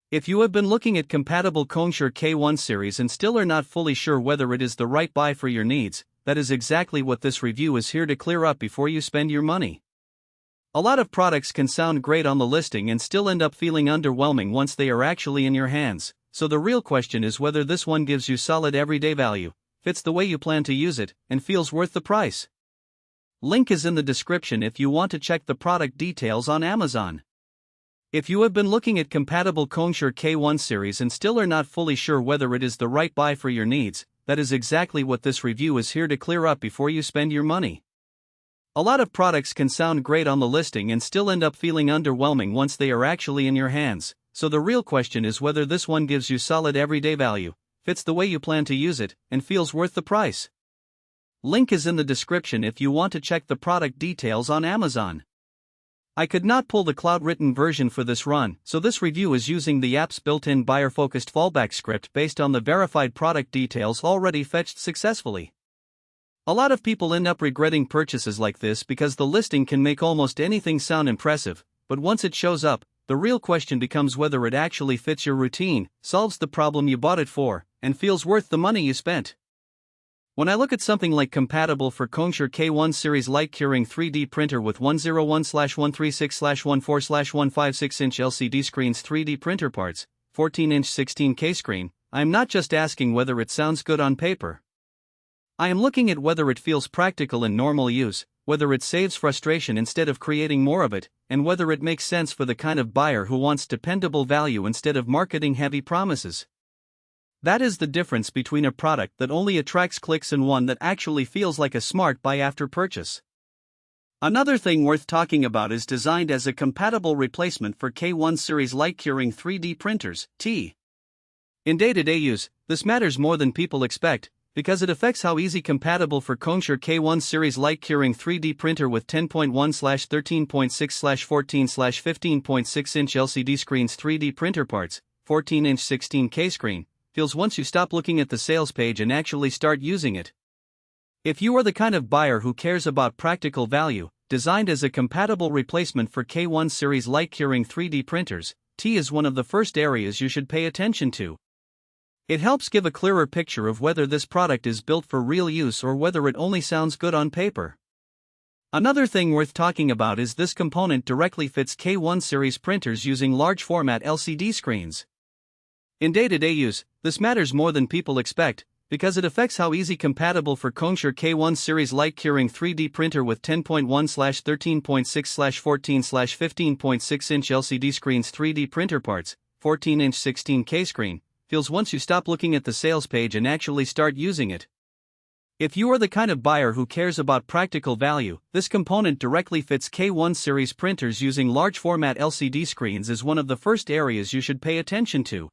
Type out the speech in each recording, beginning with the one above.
If you have been looking at compatible KONGSHI K1 series and still are not fully sure whether it is the right buy for your needs, that is exactly what this review is here to clear up before you spend your money. A lot of products can sound great on the listing and still end up feeling underwhelming once they are actually in your hands, so the real question is whether this one gives you solid everyday value, fits the way you plan to use it, and feels worth the price. Link is in the description if you want to check the product details on Amazon. If you have been looking at compatible KONGSHI K1 series and still are not fully sure whether it is the right buy for your needs, that is exactly what this review is here to clear up before you spend your money. A lot of products can sound great on the listing and still end up feeling underwhelming once they are actually in your hands, so the real question is whether this one gives you solid everyday value, fits the way you plan to use it, and feels worth the price. Link is in the description if you want to check the product details on Amazon. I could not pull the cloud-written version for this run, so this review is using the app's built-in buyer-focused fallback script based on the verified product details already fetched successfully. A lot of people end up regretting purchases like this because the listing can make almost anything sound impressive, but once it shows up, the real question becomes whether it actually fits your routine, solves the problem you bought it for, and feels worth the money you spent. When I look at something like compatible for KONGSHI K1 series light curing 3D printer with 101/136/14/156-156-inch LCD screens 3D printer parts, 14-inch 16K screen, I am not just asking whether it sounds good on paper. I am looking at whether it feels practical in normal use, whether it saves frustration instead of creating more of it, and whether it makes sense for the kind of buyer who wants dependable value instead of marketing-heavy promises. That is the difference between a product that only attracts clicks and one that actually feels like a smart buy after purchase. Another thing worth talking about is designed as a compatible replacement for K1 series light curing 3D printers, T. In day-to-day use, this matters more than people expect, because it affects how easy compatible for KONGSHI K1 series light curing 3D printer with 10.1/13.6/14/15.6 inch LCD screens 3D printer parts, 14-inch 16K screen, feels once you stop looking at the sales page and actually start using it. If you are the kind of buyer who cares about practical value, designed as a compatible replacement for K1 series light curing 3D printers, T is one of the first areas you should pay attention to. It helps give a clearer picture of whether this product is built for real use or whether it only sounds good on paper. Another thing worth talking about is this component directly fits K1 series printers using large format LCD screens. In day-to-day use, this matters more than people expect, because it affects how easy compatible for KONGSHI K1 series light curing 3D printer with 10.1/13.6/14/15.6 inch LCD screens 3D printer parts, 14-inch 16K screen, feels once you stop looking at the sales page and actually start using it. If you are the kind of buyer who cares about practical value, this component directly fits K1 series printers using large format LCD screens is one of the first areas you should pay attention to.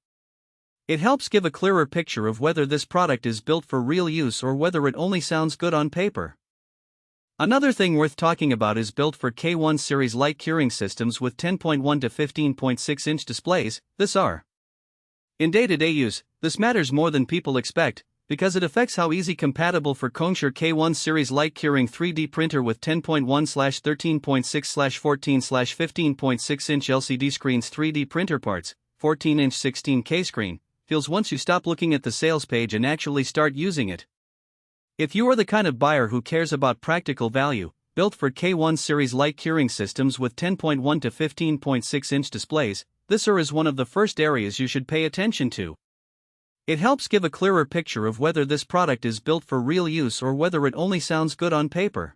It helps give a clearer picture of whether this product is built for real use or whether it only sounds good on paper. Another thing worth talking about is built for K1 series light curing systems with 10.1 to 15.6 inch displays, this are. In day-to-day use, this matters more than people expect, because it affects how easy compatible for KONGSHI K1 series light curing 3D printer with 10.1/13.6/14/15.6 inch LCD screens 3D printer parts, 14-inch 16K screen, feels once you stop looking at the sales page and actually start using it. If you are the kind of buyer who cares about practical value, built for K1 series light curing systems with 10.1 to 15.6 inch displays, this is one of the first areas you should pay attention to. It helps give a clearer picture of whether this product is built for real use or whether it only sounds good on paper.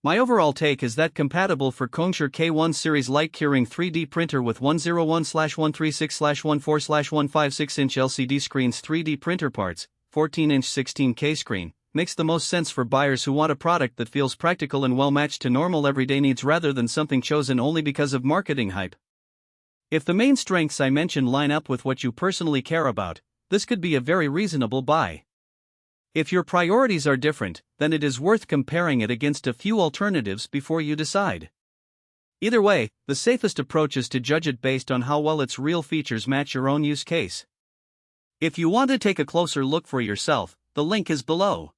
My overall take is that compatible for KONGSHI K1 series light curing 3D printer with 101/136/14/156 inch LCD screens 3D printer parts, 14-inch 16K screen, makes the most sense for buyers who want a product that feels practical and well matched to normal everyday needs rather than something chosen only because of marketing hype. If the main strengths I mentioned line up with what you personally care about, this could be a very reasonable buy. If your priorities are different, then it is worth comparing it against a few alternatives before you decide. Either way, the safest approach is to judge it based on how well its real features match your own use case. If you want to take a closer look for yourself, the link is below.